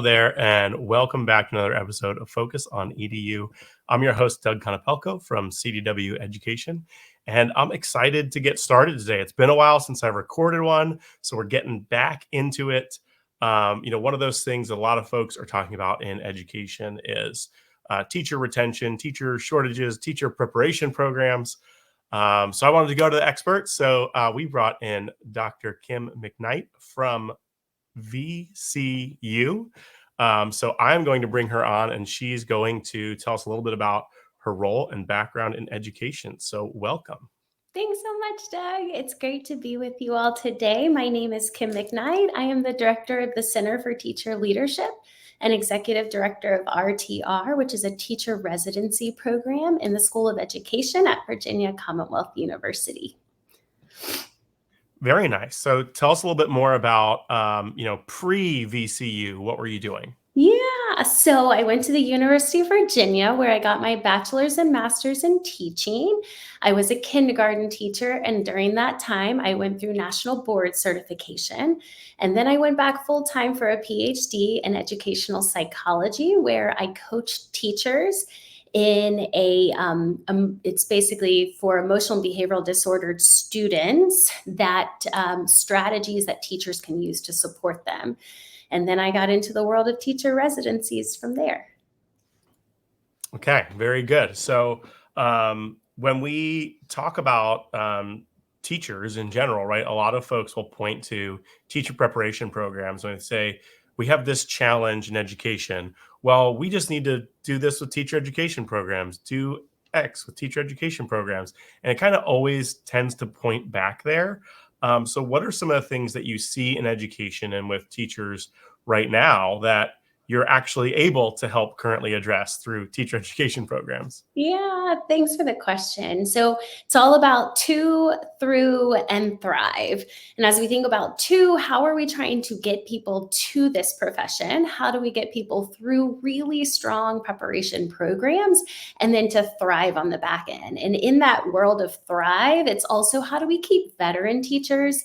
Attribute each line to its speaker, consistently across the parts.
Speaker 1: Hello there, and welcome back to another episode of Focus on EDU. I'm your host, Doug Konopelko from CDW Education, and I'm excited to get started today. It's been a while since I've recorded one, so we're getting back into it. One of those things that a lot of folks are talking about in education is teacher retention, teacher shortages, teacher preparation programs. So I wanted to go to the experts. So we brought in Dr. Kim McKnight from VCU. So I'm going to bring her on, and she's going to tell us a little bit about her role and background in education. So welcome.
Speaker 2: Thanks so much, Doug. It's great to be with you all today. My name is Kim McKnight. I am the director of the Center for Teacher Leadership and executive director of RTR, which is a teacher residency program in the School of Education at Virginia Commonwealth University.
Speaker 1: Very nice. So tell us a little bit more about, pre-VCU. What were you doing?
Speaker 2: Yeah, so I went to the University of Virginia where I got my bachelor's and master's in teaching. I was a kindergarten teacher, and during that time, I went through national board certification. And then I went back full time for a PhD in educational psychology, where I coached teachers in it's basically for emotional and behavioral disordered students that strategies that teachers can use to support them. And then I got into the world of teacher residencies from there.
Speaker 1: Okay, very good. So when we talk about teachers in general, right, a lot of folks will point to teacher preparation programs when they say, we have this challenge in education. Well, we just need to do this with teacher education programs, do X with teacher education programs. And it kind of always tends to point back there. So what are some of the things that you see in education and with teachers right now that you're actually able to help currently address through teacher education programs?
Speaker 2: Yeah, thanks for the question. So it's all about to, through, and thrive. And as we think about to, how are we trying to get people to this profession? How do we get people through really strong preparation programs and then to thrive on the back end? And in that world of thrive, it's also how do we keep veteran teachers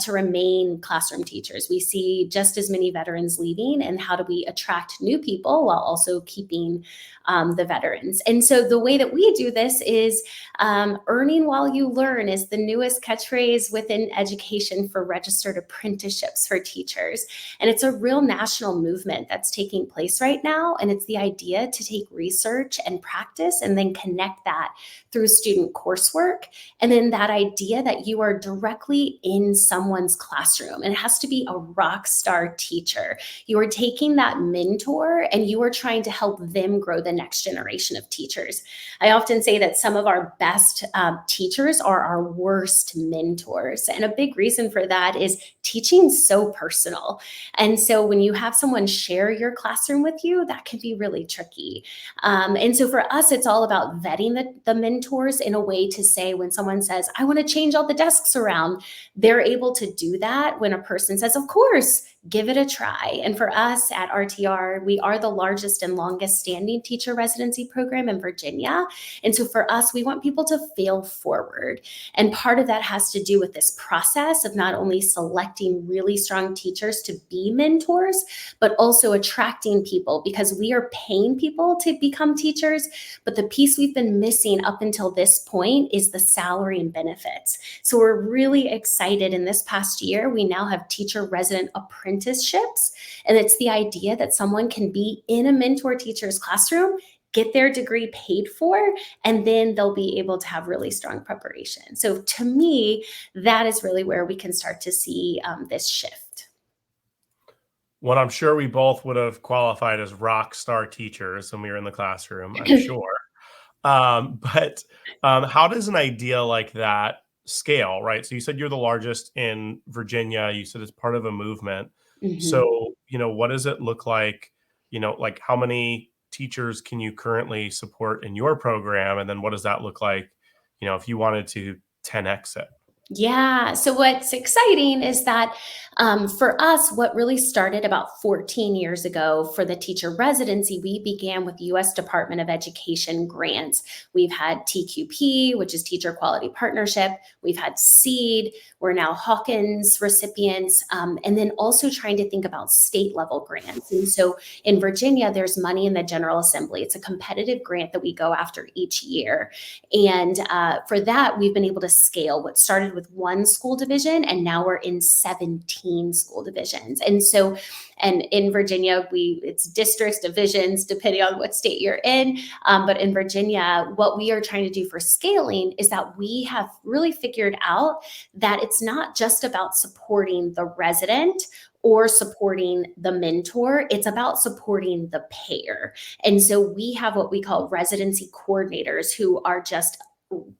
Speaker 2: to remain classroom teachers? We see just as many veterans leaving, and how do we attract new people while also keeping the veterans? And so the way that we do this is earning while you learn is the newest catchphrase within education for registered apprenticeships for teachers. And it's a real national movement that's taking place right now. And it's the idea to take research and practice and then connect that through student coursework. And then that idea that you are directly in someone's classroom, and it has to be a rock star teacher. You are taking that mentor and you are trying to help them grow the next generation of teachers. I often say that some of our best teachers are our worst mentors. And a big reason for that is teaching so personal. And so when you have someone share your classroom with you, that can be really tricky. And so for us, it's all about vetting the mentors in a way to say, when someone says, I want to change all the desks around, they're able to do that when a person says, of course, give it a try. And for us at RTR, we are the largest and longest standing teacher residency program in Virginia. And so for us, we want people to fail forward. And part of that has to do with this process of not only selecting really strong teachers to be mentors, but also attracting people, because we are paying people to become teachers. But the piece we've been missing up until this point is the salary and benefits. So we're really excited. In this past year, we now have teacher resident apprenticeships. And it's the idea that someone can be in a mentor teacher's classroom, get their degree paid for, and then they'll be able to have really strong preparation. So to me, that is really where we can start to see this shift.
Speaker 1: Well, I'm sure we both would have qualified as rock star teachers when we were in the classroom, I'm sure. But how does an idea like that scale, right? So you said you're the largest in Virginia. You said it's part of a movement.
Speaker 2: Mhm.
Speaker 1: So, what does it look like? Like how many teachers can you currently support in your program? And then what does that look like, if you wanted to 10x it?
Speaker 2: Yeah. So what's exciting is that for us, what really started about 14 years ago for the teacher residency, we began with U.S. Department of Education grants. We've had TQP, which is Teacher Quality Partnership. We've had SEED. We're now Hawkins recipients, and then also trying to think about state level grants. And so in Virginia, there's money in the General Assembly. It's a competitive grant that we go after each year. And for that, we've been able to scale what started with one school division, and now we're in 17 school divisions. And so, and in Virginia, it's districts, divisions, depending on what state you're in. But in Virginia, what we are trying to do for scaling is that we have really figured out that it's not just about supporting the resident or supporting the mentor, it's about supporting the payer. And so we have what we call residency coordinators who are just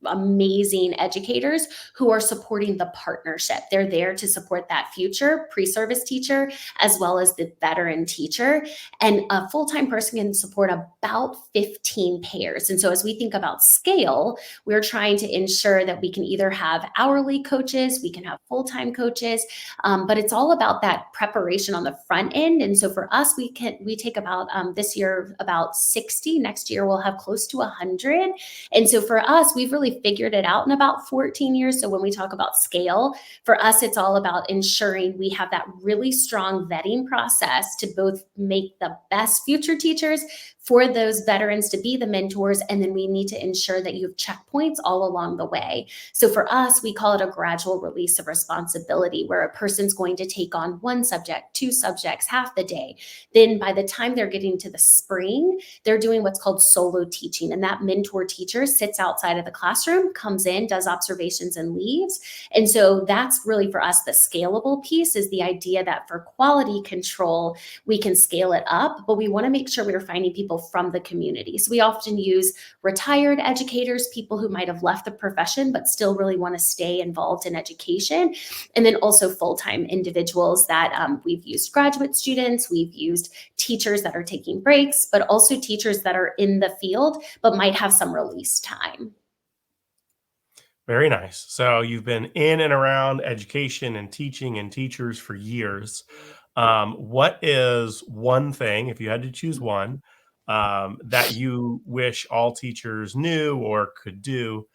Speaker 2: amazing educators who are supporting the partnership. They're there to support that future pre-service teacher as well as the veteran teacher. And a full-time person can support about 15 pairs. And so as we think about scale, we're trying to ensure that we can either have hourly coaches, we can have full-time coaches, but it's all about that preparation on the front end. And so for us, we take about this year about 60. Next year we'll have close to 100. And so for us, we've really figured it out in about 14 years. So when we talk about scale, for us, it's all about ensuring we have that really strong vetting process to both make the best future teachers for those veterans to be the mentors. And then we need to ensure that you have checkpoints all along the way. So for us, we call it a gradual release of responsibility, where a person's going to take on one subject, two subjects, half the day. Then by the time they're getting to the spring, they're doing what's called solo teaching. And that mentor teacher sits outside of the classroom, comes in, does observations and leaves. And so that's really for us, the scalable piece is the idea that for quality control, we can scale it up, but we want to make sure we're finding people from the community. So we often use retired educators, people who might have left the profession, but still really want to stay involved in education. And then also full-time individuals that we've used graduate students, we've used teachers that are taking breaks, but also teachers that are in the field, but might have some release time.
Speaker 1: Very nice. So you've been in and around education and teaching and teachers for years. What is one thing, if you had to choose one, that you wish all teachers knew or could do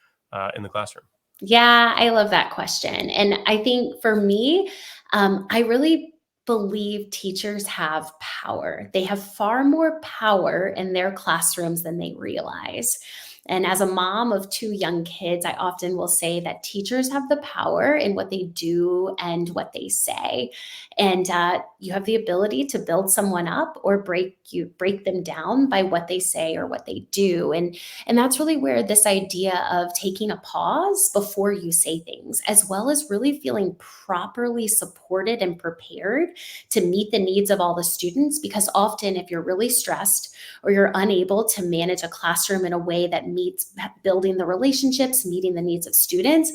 Speaker 1: in the classroom?
Speaker 2: Yeah, I love that question. And I think for me, I really believe teachers have power. They have far more power in their classrooms than they realize. And as a mom of two young kids, I often will say that teachers have the power in what they do and what they say. And you have the ability to build someone up or break them down by what they say or what they do. And that's really where this idea of taking a pause before you say things, as well as really feeling properly supported and prepared to meet the needs of all the students. Because often, if you're really stressed or you're unable to manage a classroom in a way that meets building the relationships, meeting the needs of students,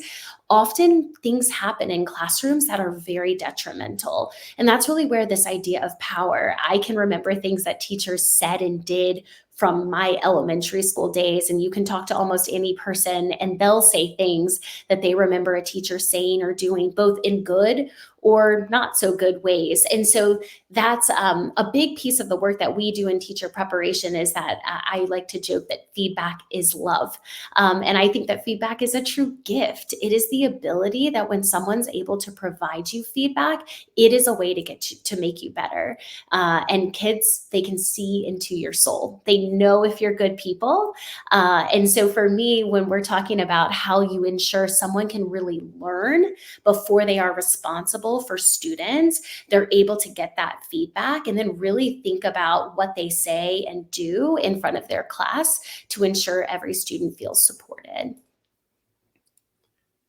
Speaker 2: often things happen in classrooms that are very detrimental. And that's really where this idea of power, I can remember things that teachers said and did from my elementary school days. And you can talk to almost any person and they'll say things that they remember a teacher saying or doing, both in good or not so good ways. And so that's a big piece of the work that we do in teacher preparation is that I like to joke that feedback is love. And I think that feedback is a true gift. It is the ability that when someone's able to provide you feedback, it is a way to get you to make you better. And kids, they can see into your soul. They know if you're good people. And so for me, when we're talking about how you ensure someone can really learn before they are responsible for students, they're able to get that feedback and then really think about what they say and do in front of their class to ensure every student feels supported.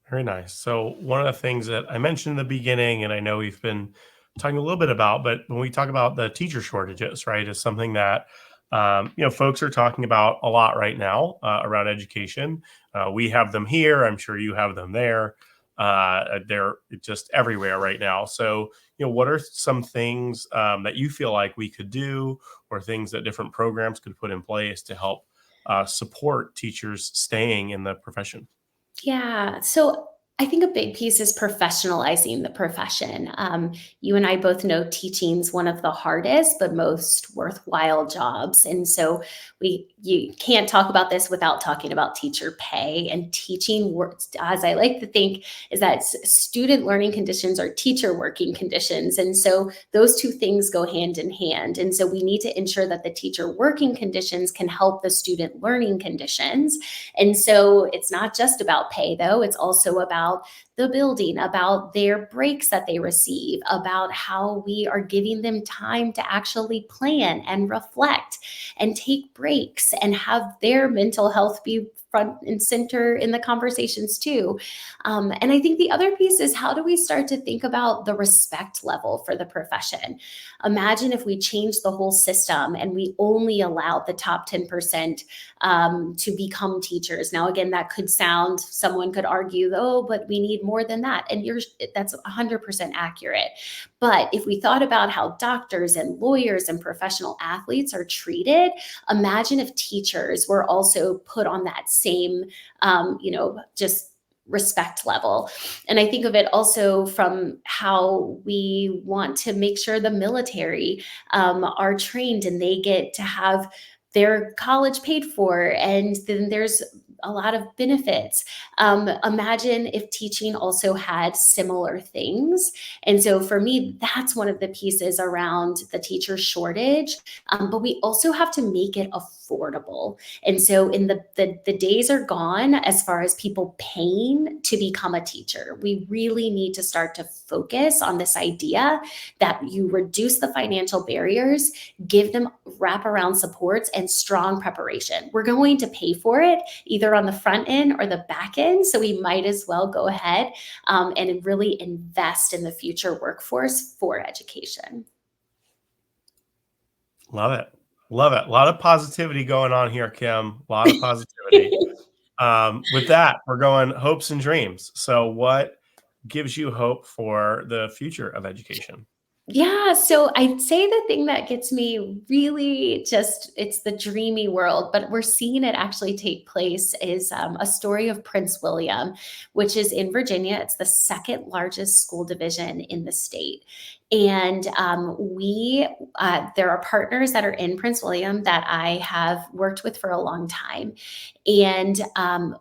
Speaker 1: Very nice. So one of the things that I mentioned in the beginning, and I know we've been talking a little bit about, but when we talk about the teacher shortages, right, is something that folks are talking about a lot right now around education. We have them here. I'm sure you have them there. They're just everywhere right now. So, what are some things that you feel like we could do, or things that different programs could put in place to help support teachers staying in the profession?
Speaker 2: Yeah. So I think a big piece is professionalizing the profession. You and I both know teaching's one of the hardest but most worthwhile jobs, and so you can't talk about this without talking about teacher pay. And teaching works, as I like to think, is that student learning conditions are teacher working conditions, and so those two things go hand in hand. And so we need to ensure that the teacher working conditions can help the student learning conditions. And so it's not just about pay, though. It's also about the building, about their breaks that they receive, about how we are giving them time to actually plan and reflect and take breaks and have their mental health be front and center in the conversations too. And I think the other piece is, how do we start to think about the respect level for the profession? Imagine if we changed the whole system and we only allowed the top 10% to become teachers. Now, again, that could sound, someone could argue, oh, but we need more than that. And that's 100% accurate. But if we thought about how doctors and lawyers and professional athletes are treated, imagine if teachers were also put on that same, just respect level. And I think of it also from how we want to make sure the military are trained and they get to have their college paid for, and then there's a lot of benefits. Imagine if teaching also had similar things. And so for me, that's one of the pieces around the teacher shortage. But we also have to make it affordable. And so in the days are gone as far as people paying to become a teacher. We really need to start to focus on this idea that you reduce the financial barriers, give them wraparound supports and strong preparation. We're going to pay for it either on the front end or the back end. So we might as well go ahead and really invest in the future workforce for education.
Speaker 1: Love it. Love it. A lot of positivity going on here, Kim. A lot of positivity. With that, we're going hopes and dreams. So what gives you hope for the future of education?
Speaker 2: Yeah, so I'd say the thing that gets me really just, it's the dreamy world, but we're seeing it actually take place, is a story of Prince William, which is in Virginia. It's the second largest school division in the state. And there are partners that are in Prince William that I have worked with for a long time. And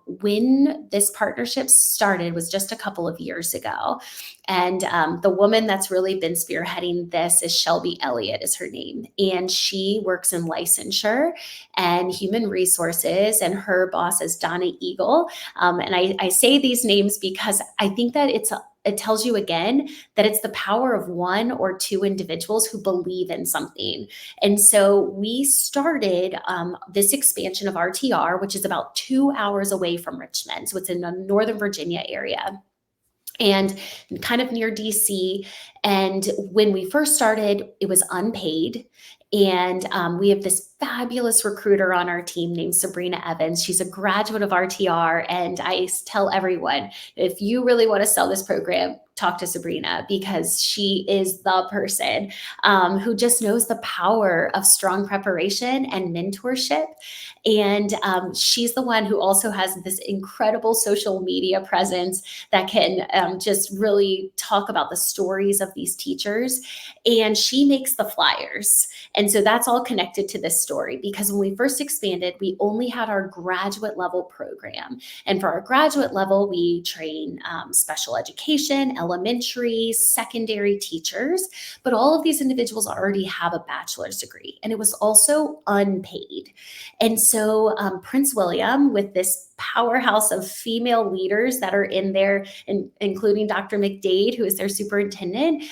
Speaker 2: when this partnership started was just a couple of years ago. And the woman that's really been spearheading this is Shelby Elliott is her name. And she works in licensure and human resources. And her boss is Donna Eagle. And I say these names because I think that it tells you again that it's the power of one or two individuals who believe in something. And so we started this expansion of RTR, which is about 2 hours away from Richmond. So it's in the Northern Virginia area and kind of near DC. And when we first started, it was unpaid. And we have this fabulous recruiter on our team named Sabrina Evans. She's a graduate of RTR. And I tell everyone, if you really want to sell this program, talk to Sabrina, because she is the person who just knows the power of strong preparation and mentorship. And she's the one who also has this incredible social media presence that can just really talk about the stories of these teachers. And she makes the flyers. And so that's all connected to this story, because when we first expanded, we only had our graduate level program. And for our graduate level, we train special education, elementary, secondary teachers, but all of these individuals already have a bachelor's degree, and it was also unpaid. And so Prince William, with this powerhouse of female leaders that are in there, including Dr. McKnight, who is their superintendent,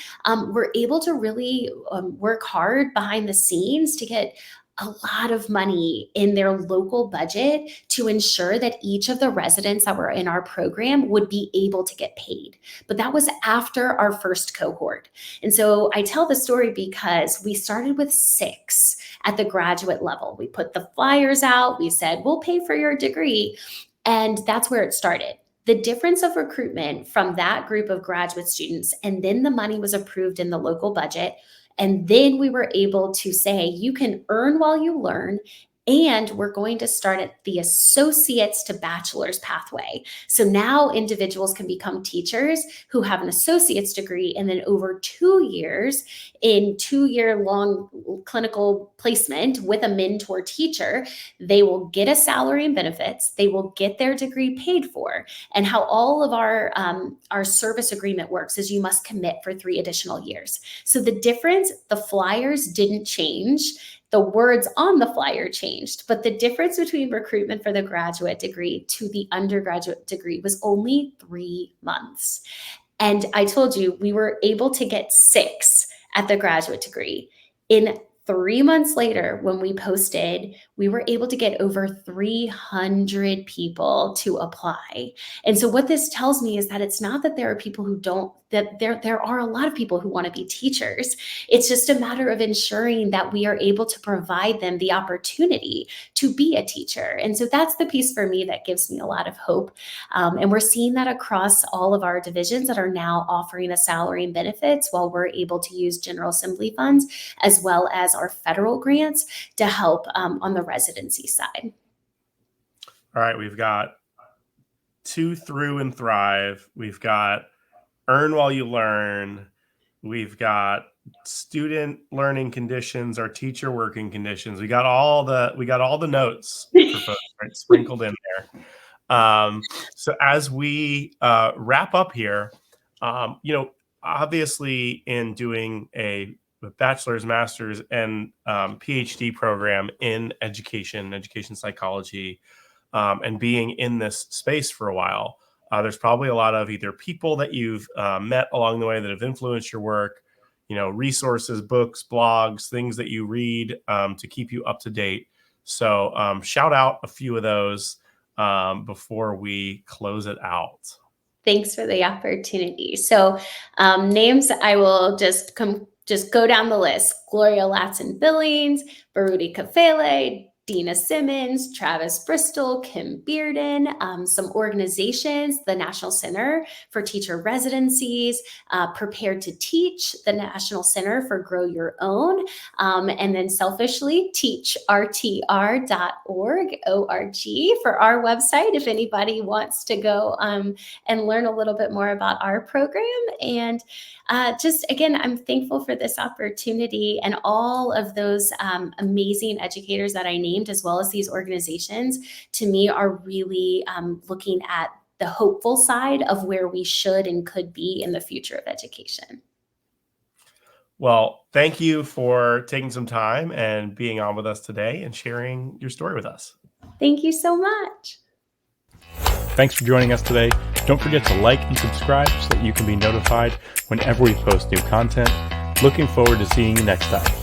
Speaker 2: were able to really work hard behind the scenes to get a lot of money in their local budget to ensure that each of the residents that were in our program would be able to get paid. But that was after our first cohort. And so I tell the story because we started with 6 at the graduate level. We put the flyers out. We said, we'll pay for your degree. And that's where it started. The difference of recruitment from that group of graduate students, and then the money was approved in the local budget. And then we were able to say, you can earn while you learn And we're going to start at the associates to bachelor's pathway. So now individuals can become teachers who have an associate's degree, and then over 2 years in 2-year long clinical placement with a mentor teacher, they will get a salary and benefits. They will get their degree paid for. And how all of our service agreement works is you must commit for 3 additional years. So the difference, the flyers didn't change. The words on the flyer changed, but the difference between recruitment for the graduate degree to the undergraduate degree was only 3 months. And I told you, we were able to get 6 at the graduate degree. In 3 months later, when we posted, we were able to get over 300 people to apply. And so what this tells me is that it's not that there are people who don't, that there are a lot of people who want to be teachers. It's just a matter of ensuring that we are able to provide them the opportunity to be a teacher. And so that's the piece for me that gives me a lot of hope. And we're seeing that across all of our divisions that are now offering a salary and benefits, while we're able to use General Assembly funds as well as our federal grants to help on the residency side.
Speaker 1: All right, we've got 2 through and thrive. We've got earn while you learn. We've got student learning conditions, our teacher working conditions. We got all the notes for folks, right, sprinkled in there. So as we wrap up here, obviously in doing a bachelor's, master's, and PhD program in education psychology, and being in this space for a while, there's probably a lot of either people that you've met along the way that have influenced your work, resources, books, blogs, things that you read to keep you up to date. So shout out a few of those before we close it out.
Speaker 2: Thanks for the opportunity. So names, I will just go down the list. Gloria Latson-Billings, Baruti Kafele, Dina Simmons, Travis Bristol, Kim Bearden, some organizations, the National Center for Teacher Residencies, Prepared to Teach, the National Center for Grow Your Own, and then selfishly, teachrtr.org, O-R-G, for our website, if anybody wants to go and learn a little bit more about our program. And just, again, I'm thankful for this opportunity, and all of those amazing educators that I named, as well as these organizations, to me are really looking at the hopeful side of where we should and could be in the future of education.
Speaker 1: Well, thank you for taking some time and being on with us today and sharing your story with us.
Speaker 2: Thank you so much.
Speaker 3: Thanks for joining us today. Don't forget to like and subscribe so that you can be notified whenever we post new content. Looking forward to seeing you next time.